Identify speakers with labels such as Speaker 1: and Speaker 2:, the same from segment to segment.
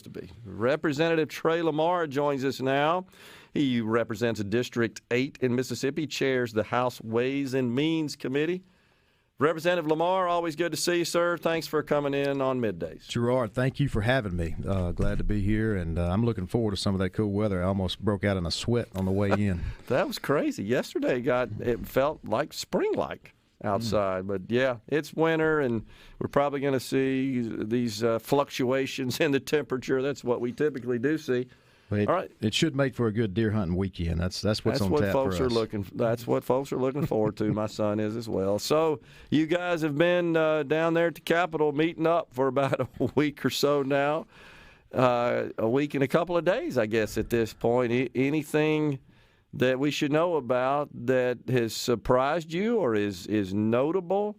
Speaker 1: To be. Representative Trey Lamar joins us now. He represents District 8 in Mississippi, chairs the House Ways and Means Committee. Representative Lamar, always good to see you, sir. Thanks for coming in on Middays.
Speaker 2: Gerard, thank you for having me. Glad to be here, and I'm looking forward to some of that cool weather. I almost broke out in a sweat on the way in.
Speaker 1: That was crazy. Yesterday it felt like spring-like outside, but yeah, it's winter, and we're probably going to see these fluctuations in the temperature. That's what we typically do see.
Speaker 2: All right, it should make for a good deer hunting weekend. That's what's on tap for us.
Speaker 1: That's what folks are looking forward to. My son is as well. So you guys have been down there at the Capitol meeting up for about a week or so now. A week and a couple of days, I guess, at this point. Anything that we should know about that has surprised you or is notable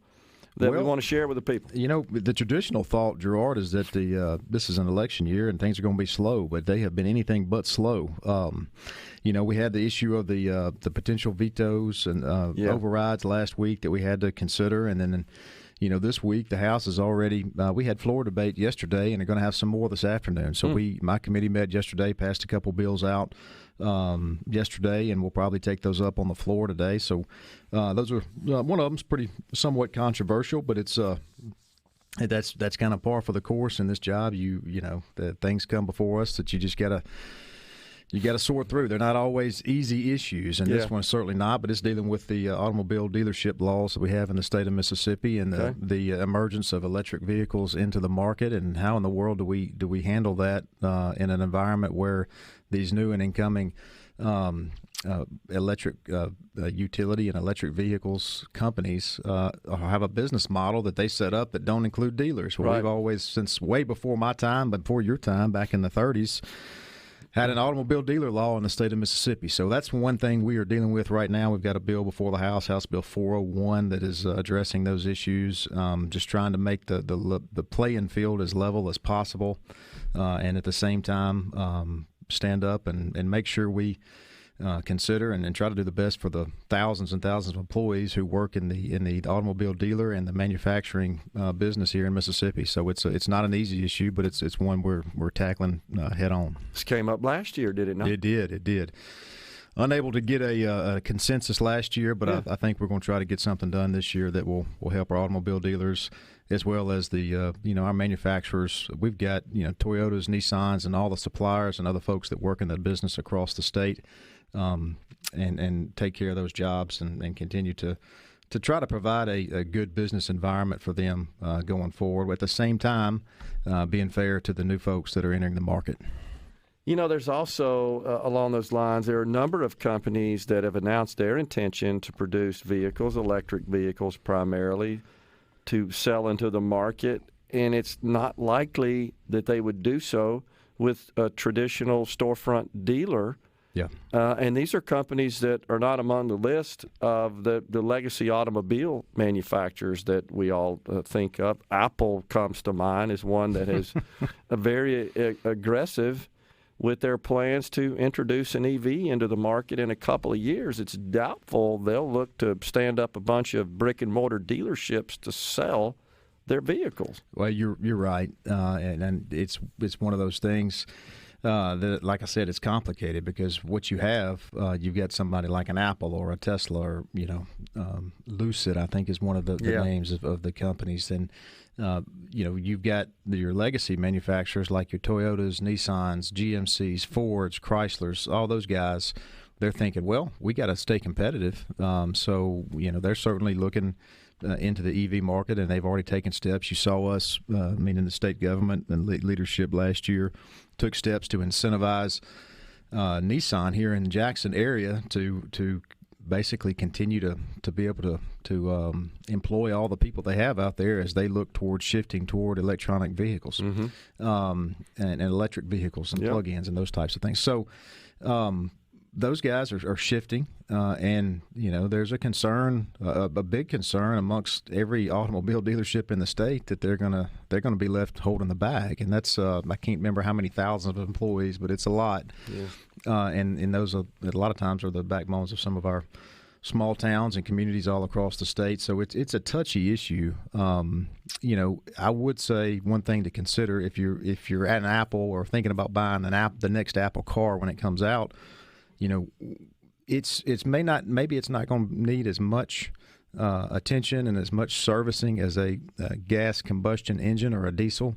Speaker 1: that we want to share with the people?
Speaker 2: You know, the traditional thought, Gerard, is that this is an election year and things are going to be slow, but they have been anything but slow. We had the issue of the potential vetoes and overrides last week that we had to consider, and then this week the House is already we had floor debate yesterday, and they're going to have some more this afternoon. So my committee met yesterday, passed a couple bills out yesterday, and we'll probably take those up on the floor today. So those are one of them's pretty somewhat controversial, but it's that's kind of par for the course in this job. That things come before us that you just gotta sort through. They're not always easy issues, and this one's certainly not, but it's dealing with the automobile dealership laws that we have in the state of Mississippi and the emergence of electric vehicles into the market, and how in the world do we handle that in an environment where these new and incoming electric utility and electric vehicles companies have a business model that they set up that don't include dealers. Well, we've always, since way before my time, but before your time, back in the 30s, had an automobile dealer law in the state of Mississippi. So that's one thing we are dealing with right now. We've got a bill before the House Bill 401, that is addressing those issues, just trying to make the playing field as level as possible, and at the same time stand up and make sure we consider and try to do the best for the thousands and thousands of employees who work in the automobile dealer and the manufacturing business here in Mississippi. So it's not an easy issue, but it's one we're tackling head on.
Speaker 1: This came up last year, did it not?
Speaker 2: It did. Unable to get a consensus last year, but I think we're going to try to get something done this year that will help our automobile dealers as well as the our manufacturers. We've got Toyotas, Nissans, and all the suppliers and other folks that work in the business across the state, and take care of those jobs and continue to try to provide a good business environment for them going forward. At the same time, being fair to the new folks that are entering the market.
Speaker 1: There's also, along those lines, there are a number of companies that have announced their intention to produce vehicles, electric vehicles primarily, to sell into the market, and it's not likely that they would do so with a traditional storefront dealer.
Speaker 2: Yeah.
Speaker 1: And these are companies that are not among the list of the legacy automobile manufacturers that we all think of. Apple comes to mind as one that is very aggressive with their plans to introduce an EV into the market in a couple of years. It's doubtful they'll look to stand up a bunch of brick-and-mortar dealerships to sell their vehicles.
Speaker 2: Well, you're right, and it's one of those things that, like I said, it's complicated because what you have, you've got somebody like an Apple or a Tesla or Lucid, I think is one of the names of the companies, and you've got your legacy manufacturers like your Toyotas, Nissans, GMCs, Fords, Chryslers, all those guys. They're thinking, well, we got to stay competitive. So they're certainly looking into the EV market, and they've already taken steps. You saw us, meaning the state government and leadership last year, took steps to incentivize Nissan here in the Jackson area to basically continue to be able to employ all the people they have out there as they look towards shifting toward electronic vehicles, and electric vehicles and plug-ins and those types of things. So those guys are shifting, and there's a concern, a big concern amongst every automobile dealership in the state that they're gonna be left holding the bag, and that's I can't remember how many thousands of employees, but it's a lot. And those are, a lot of times are the backbones of some of our small towns and communities all across the state. So it's a touchy issue. I would say one thing to consider if you're at an Apple or thinking about buying the next Apple car when it comes out, maybe it's not going to need as much attention and as much servicing as a gas combustion engine or a diesel.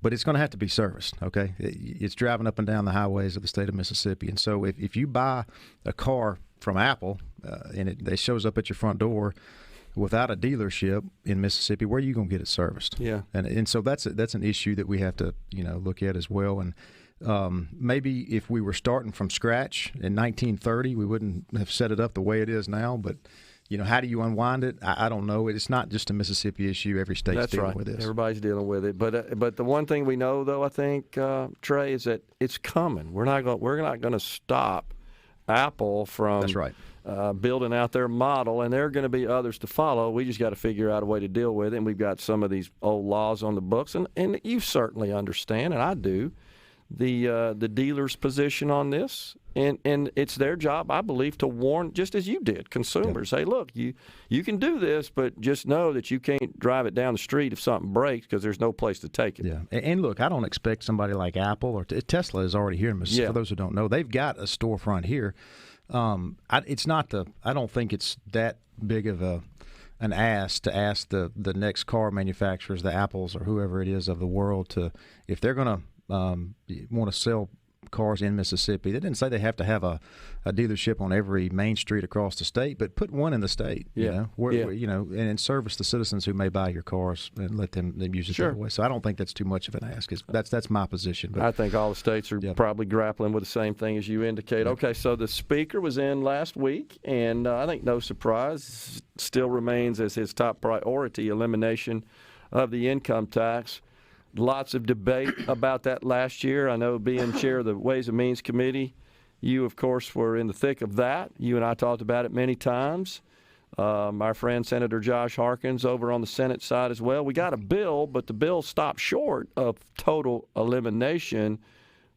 Speaker 2: But it's going to have to be serviced, okay? It's driving up and down the highways of the state of Mississippi. And so if you buy a car from Apple and it shows up at your front door without a dealership in Mississippi, where are you going to get it serviced?
Speaker 1: Yeah.
Speaker 2: And so that's an issue that we have to, look at as well. And maybe if we were starting from scratch in 1930, we wouldn't have set it up the way it is now. But how do you unwind it? I don't know. It's not just a Mississippi issue. Every state's dealing with this.
Speaker 1: Everybody's dealing with it. But the one thing we know, though, I think, Trey, is that it's coming. We're not going to stop Apple from
Speaker 2: That's right.
Speaker 1: Building out their model, and there are going to be others to follow. We just got to figure out a way to deal with it. And we've got some of these old laws on the books, and you certainly understand, and I do, the dealer's position on this. And it's their job, I believe, to warn, just as you did, consumers. Hey, look, you can do this, but just know that you can't drive it down the street if something breaks because there's no place to take it.
Speaker 2: Yeah, and look, I don't expect somebody like Apple or Tesla is already here in Mississippi.
Speaker 1: Yeah.
Speaker 2: For those who don't know, they've got a storefront here. I don't think it's that big of an ask to ask the next car manufacturers, the Apples or whoever it is of the world, if they're going to want to sell cars in Mississippi. They didn't say they have to have a dealership on every main street across the state, but put one in the state. And service the citizens who may buy your cars and let them use it that way. So I don't think that's too much of an ask. That's my position. But
Speaker 1: I think all the states are probably grappling with the same thing as you indicate. Okay, so the speaker was in last week, and I think no surprise, still remains as his top priority, elimination of the income tax. Lots of debate about that last year. I know, being chair of the Ways and Means Committee, you, of course, were in the thick of that. You and I talked about it many times. Our friend Senator Josh Harkins over on the Senate side as well. We got a bill, but the bill stopped short of total elimination.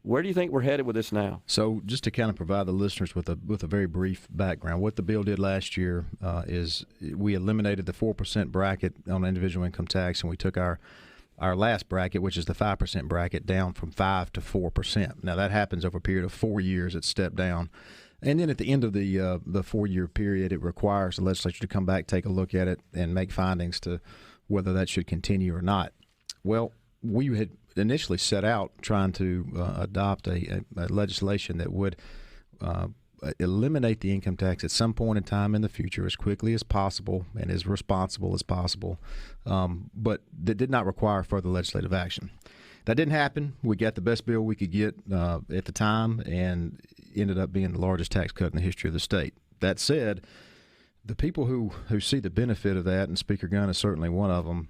Speaker 1: Where do you think we're headed with this now?
Speaker 2: So just to kind of provide the listeners with a very brief background, what the bill did last year is we eliminated the 4% bracket on individual income tax, and we took our last bracket, which is the 5% bracket, down from 5 to 4%. Now, that happens over a period of 4 years. It's stepped down. And then at the end of the 4-year period, it requires the legislature to come back, take a look at it, and make findings to whether that should continue or not. Well, we had initially set out trying to adopt a legislation that would eliminate the income tax at some point in time in the future as quickly as possible and as responsible as possible, but that did not require further legislative action. That didn't happen. We got the best bill we could get at the time and ended up being the largest tax cut in the history of the state. That said, the people who see the benefit of that, and Speaker Gunn is certainly one of them,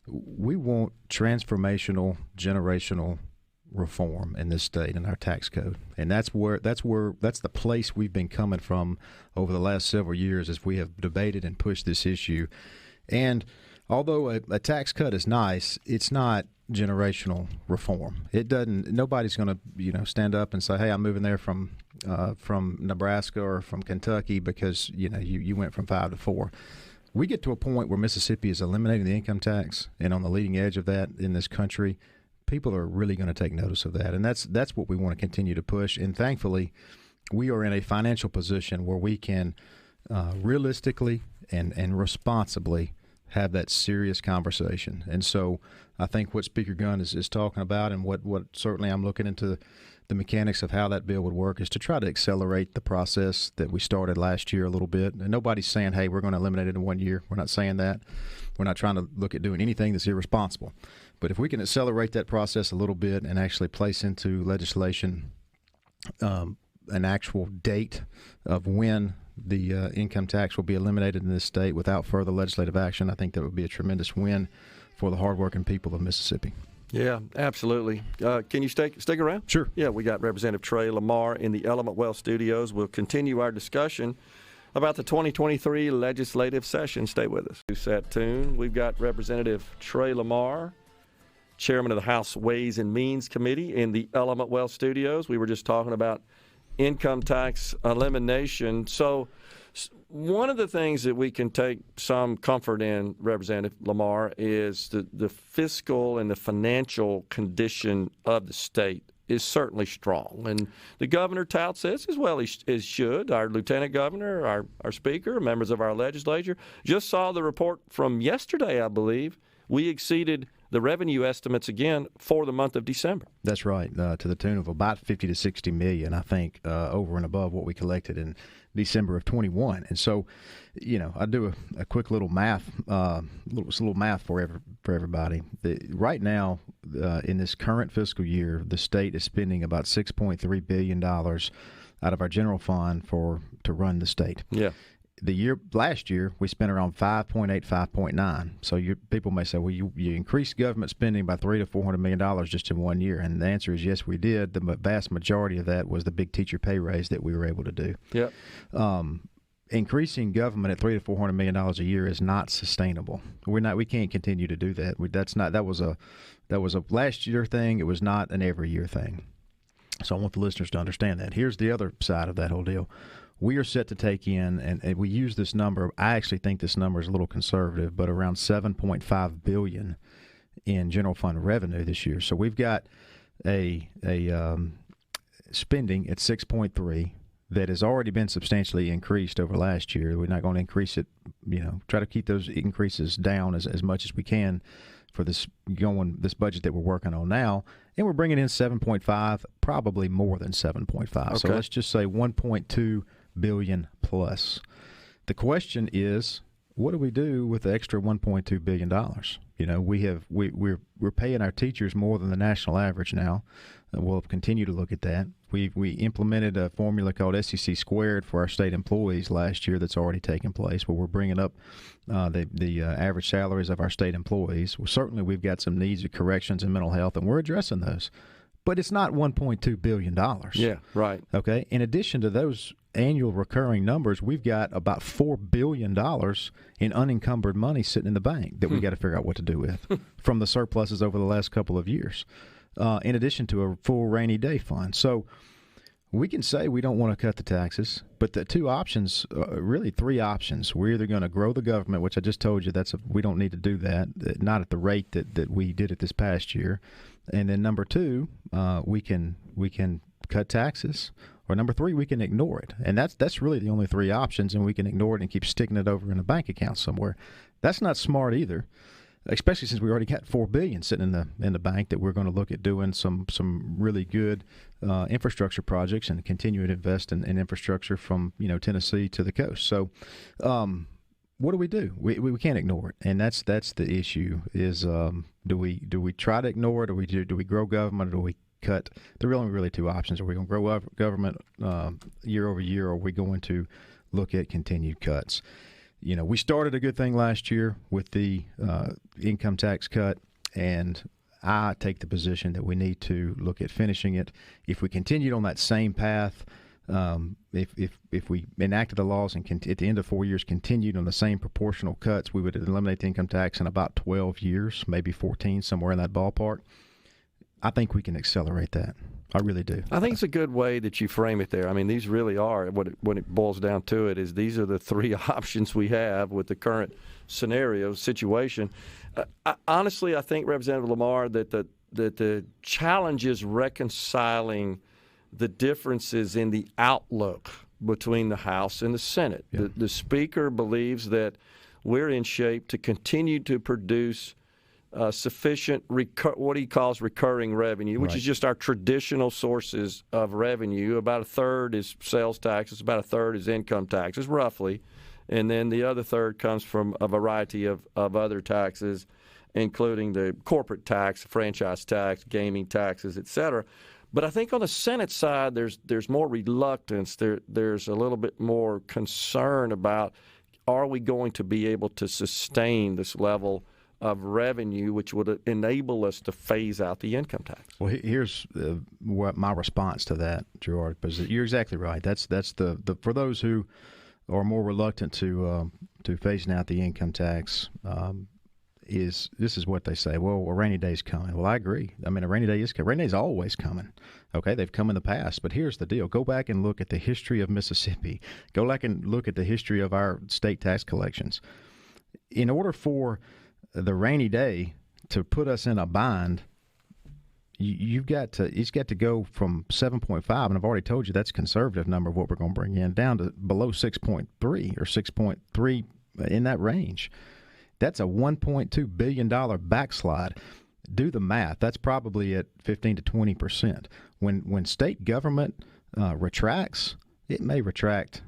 Speaker 2: we want transformational, generational reform in this state in our tax code, and that's the place we've been coming from over the last several years as we have debated and pushed this issue. And although a tax cut is nice, it's not generational reform. It doesn't. Nobody's going to stand up and say, "Hey, I'm moving there from Nebraska or from Kentucky because you went from 5 to 4." We get to a point where Mississippi is eliminating the income tax, and on the leading edge of that in this country, people are really going to take notice of that, and that's what we want to continue to push. And thankfully, we are in a financial position where we can realistically and responsibly have that serious conversation. And so I think what Speaker Gunn is talking about, and what certainly I'm looking into the mechanics of how that bill would work, is to try to accelerate the process that we started last year a little bit. And nobody's saying, hey, we're going to eliminate it in 1 year. We're not saying that. We're not trying to look at doing anything that's irresponsible. But if we can accelerate that process a little bit and actually place into legislation an actual date of when the income tax will be eliminated in this state without further legislative action, I think that would be a tremendous win for the hardworking people of Mississippi.
Speaker 1: Yeah, absolutely. Can you stick around?
Speaker 2: Sure.
Speaker 1: Yeah, we got Representative Trey Lamar in the Element Wealth Studios. We'll continue our discussion about the 2023 legislative session. Stay with us. Set tune. We've got Representative Trey Lamar, Chairman of the House Ways and Means Committee, in the Element Wealth Studios. We were just talking about income tax elimination. So One of the things that we can take some comfort in, Representative Lamar, is the fiscal and the financial condition of the state is certainly strong. And the governor touts this as well as should. Our lieutenant governor, our speaker, members of our legislature just saw the report from yesterday, I believe. We exceeded the revenue estimates again for the month of December.
Speaker 2: That's right, to the tune of about 50 to 60 million, I think, over and above what we collected in December of 21. And so, I do a quick little math, little math for everybody. Right now, in this current fiscal year, the state is spending about $6.3 billion out of our general fund to run the state.
Speaker 1: Yeah.
Speaker 2: Last year, we spent around 5.8, 5.9. So people may say, well, you increased government spending by $300 to $400 million just in 1 year. And the answer is yes, we did. The vast majority of that was the big teacher pay raise that we were able to do.
Speaker 1: Yep.
Speaker 2: Increasing government at $300 to $400 million a year is not sustainable. We can't continue to do that. That was a last year thing. It was not an every year thing. So I want the listeners to understand that. Here's the other side of that whole deal. We are set to take in, and we use this number. I actually think this number is a little conservative, but around $7.5 billion in general fund revenue this year. So we've got a spending at 6.3 that has already been substantially increased over last year. We're not going to increase it. Try to keep those increases down as much as we can for this budget that we're working on now. And we're bringing in 7.5, probably more than 7.5. Okay. So let's just say 1.2 billion plus. The question is, what do we do with the extra $1.2 billion? We're paying our teachers more than the national average now. We'll continue to look at that. We implemented a formula called SEC squared for our state employees last year that's already taken place, where we're bringing up the average salaries of our state employees. Well, certainly we've got some needs of corrections in mental health, and we're addressing those. But it's not $1.2 billion.
Speaker 1: Yeah, right.
Speaker 2: Okay. In addition to those annual recurring numbers, we've got about $4 billion in unencumbered money sitting in the bank that we got to figure out what to do with from the surpluses over the last couple of years, in addition to a full rainy day fund. So we can say we don't want to cut the taxes, but the two options, really three options. We're either going to grow the government, which I just told you we don't need to do that, not at the rate that we did it this past year. And then number two, we can cut taxes, or number three, we can ignore it. And that's really the only three options, and we can ignore it and keep sticking it over in a bank account somewhere. That's not smart either, especially since we already got $4 billion sitting in the bank that we're going to look at doing some really good infrastructure projects and continue to invest in infrastructure from Tennessee to the coast. So what do? We can't ignore it, and that's the issue. Is do we try to ignore it, or do we grow government, or do we cut? There are only really two options. Are we going to grow government year over year, or are we going to look at continued cuts? We started a good thing last year with the income tax cut, and I take the position that we need to look at finishing it. If we continued on that same path, if we enacted the laws and at the end of 4 years continued on the same proportional cuts, we would eliminate the income tax in about 12 years, maybe 14, somewhere in that ballpark. I think we can accelerate that. I really do.
Speaker 1: I think it's a good way that you frame it there. I mean, these really are, when it boils down to it, is these are the three options we have with the current situation. Honestly, I think, Representative Lamar, that the challenge is reconciling the differences in the outlook between the House and the Senate. Yeah. The Speaker believes that we're in shape to continue to produce sufficient what he calls recurring revenue, which is just our traditional sources of revenue. About a third is sales taxes, about a third is income taxes, roughly. And then the other third comes from a variety of other taxes, including the corporate tax, franchise tax, gaming taxes, et cetera. But I think on the Senate side, there's more reluctance. There's a little bit more concern about, are we going to be able to sustain this level of revenue, which would enable us to phase out the income tax?
Speaker 2: Well, here's what my response to that, Gerard, because you're exactly right. That's the for those who are more reluctant to phasing out the income tax. is this is what they say. Well, a rainy day's coming. Well, I agree. I mean, a rainy day is coming. Rainy day's always coming. Okay, they've come in the past. But here's the deal. Go back and look at the history of Mississippi. Go back and look at the history of our state tax collections. In order for the rainy day to put us in a bind, it's got to go from 7.5, and I've already told you that's a conservative number of what we're going to bring in, down to below 6.3 or 6.3 in that range. That's a $1.2 billion backslide. Do the math. That's probably at 15 to 20%. When state government retracts, it may retract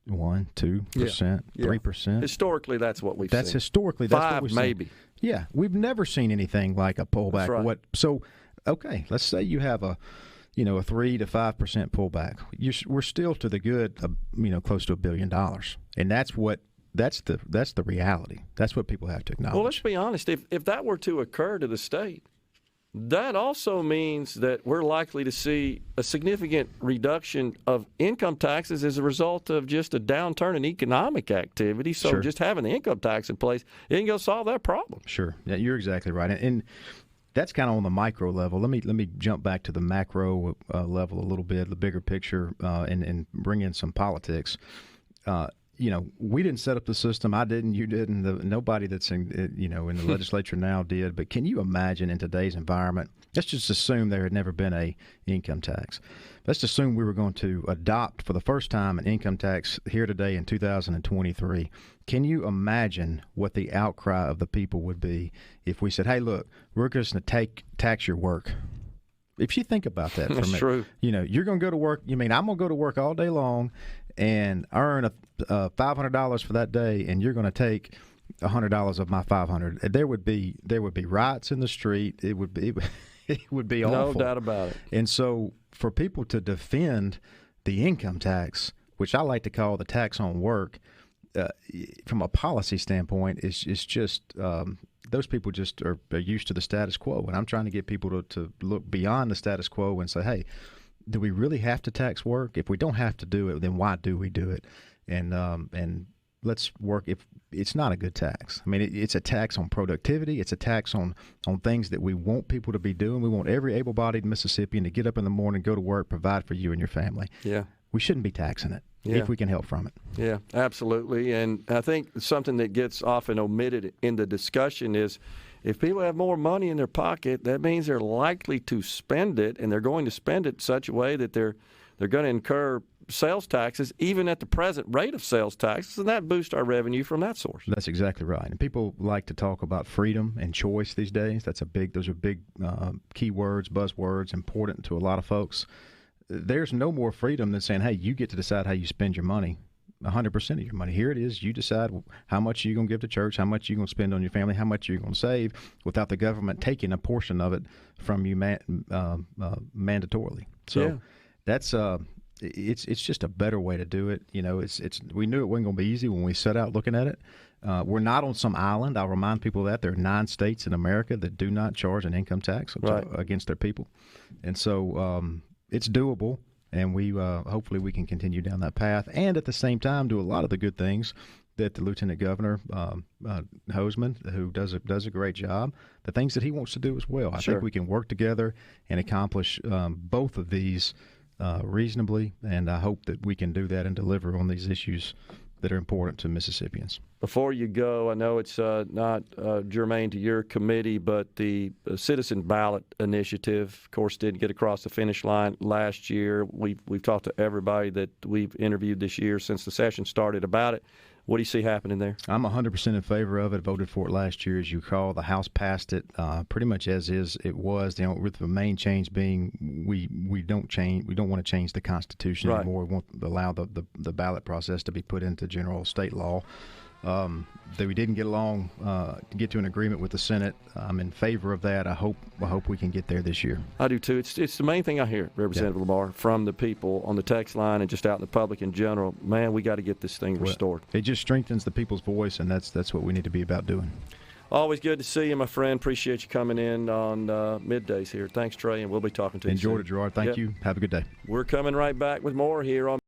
Speaker 2: 1%, 2%, 3%.
Speaker 1: Historically, that's what we've seen.
Speaker 2: That's historically. That's
Speaker 1: 5
Speaker 2: what we've
Speaker 1: maybe.
Speaker 2: Seen. Yeah, we've never seen anything like a pullback.
Speaker 1: That's right.
Speaker 2: So, okay, let's say you have a 3 to 5% pullback. We're still to the good, close to $1 billion, and that's the reality. That's what people have to acknowledge.
Speaker 1: Well, let's be honest. If that were to occur to the state, that also means that we're likely to see a significant reduction of income taxes as a result of just a downturn in economic activity. So
Speaker 2: Sure.
Speaker 1: just having the income tax in place isn't going to solve that problem.
Speaker 2: Sure. Yeah, you're exactly right. And that's kind of on the micro level. Let me jump back to the macro level a little bit, the bigger picture, and bring in some politics. We didn't set up the system. I didn't. You didn't. Nobody that's in the legislature now did. But can you imagine in today's environment? Let's just assume there had never been a income tax. Let's assume we were going to adopt for the first time an income tax here today in 2023. Can you imagine what the outcry of the people would be if we said, "Hey, look, we're just going to tax your work"? If you think about that for a minute,
Speaker 1: true.
Speaker 2: You're going to go to work. I'm going to go to work all day long and earn $500 for that day, and you're going to take $100 of my $500. There would be riots in the street. It would be awful.
Speaker 1: No doubt about it.
Speaker 2: And so for people to defend the income tax, which I like to call the tax on work, from a policy standpoint, it's just those people just are used to the status quo. And I'm trying to get people to look beyond the status quo and say, hey, do we really have to tax work? If we don't have to do it, then why do we do it? And let's work. If it's not a good tax, I mean, it's a tax on productivity. It's a tax on things that we want people to be doing. We want every able-bodied Mississippian to get up in the morning, go to work, provide for you and your family.
Speaker 1: Yeah,
Speaker 2: we shouldn't be taxing it if we can help from it.
Speaker 1: Yeah, absolutely. And I think something that gets often omitted in the discussion is, if people have more money in their pocket, that means they're likely to spend it, and they're going to spend it in such a way that they're going to incur sales taxes, even at the present rate of sales taxes, and that boosts our revenue from that source.
Speaker 2: That's exactly right. And people like to talk about freedom and choice these days. Those are big key words, buzzwords, important to a lot of folks. There's no more freedom than saying, hey, you get to decide how you spend your money. 100% of your money. Here it is. You decide how much you're going to give to church, how much you're going to spend on your family, how much you're going to save, without the government taking a portion of it from you mandatorily. So that's it's just a better way to do it. We knew it wasn't going to be easy when we set out looking at it. We're not on some island. I'll remind people that there are 9 states in America that do not charge an income tax against their people, and so it's doable. And we hopefully we can continue down that path, and at the same time do a lot of the good things that the Lieutenant Governor Hoseman, who does a great job, the things that he wants to do as well. I think we can work together and accomplish both of these reasonably, and I hope that we can do that and deliver on these issues that are important to Mississippians. Before
Speaker 1: you go, I know it's not germane to your committee, but the Citizen Ballot Initiative, of course, did get across the finish line last year. We've talked to everybody that we've interviewed this year since the session started about it. What do you see happening there?
Speaker 2: I'm 100% in favor of it. Voted for it last year, as you recall. The House passed it pretty much as is. It was, with the main change being we don't want to change the Constitution anymore. We won't allow the ballot process to be put into general state law. That we didn't get along to get to an agreement with the Senate. I'm in favor of that. I hope we can get there this year.
Speaker 1: I do too. It's the main thing I hear, Representative Lamar, from the people on the text line and just out in the public in general. Man, we got to get this thing restored.
Speaker 2: It just strengthens the people's voice, and that's what we need to be about doing.
Speaker 1: Always good to see you, my friend. Appreciate you coming in on middays here. Thanks, Trey, and we'll be talking to you soon.
Speaker 2: Enjoyed it, Gerard. Thank you. Have a good day.
Speaker 1: We're coming right back with more here on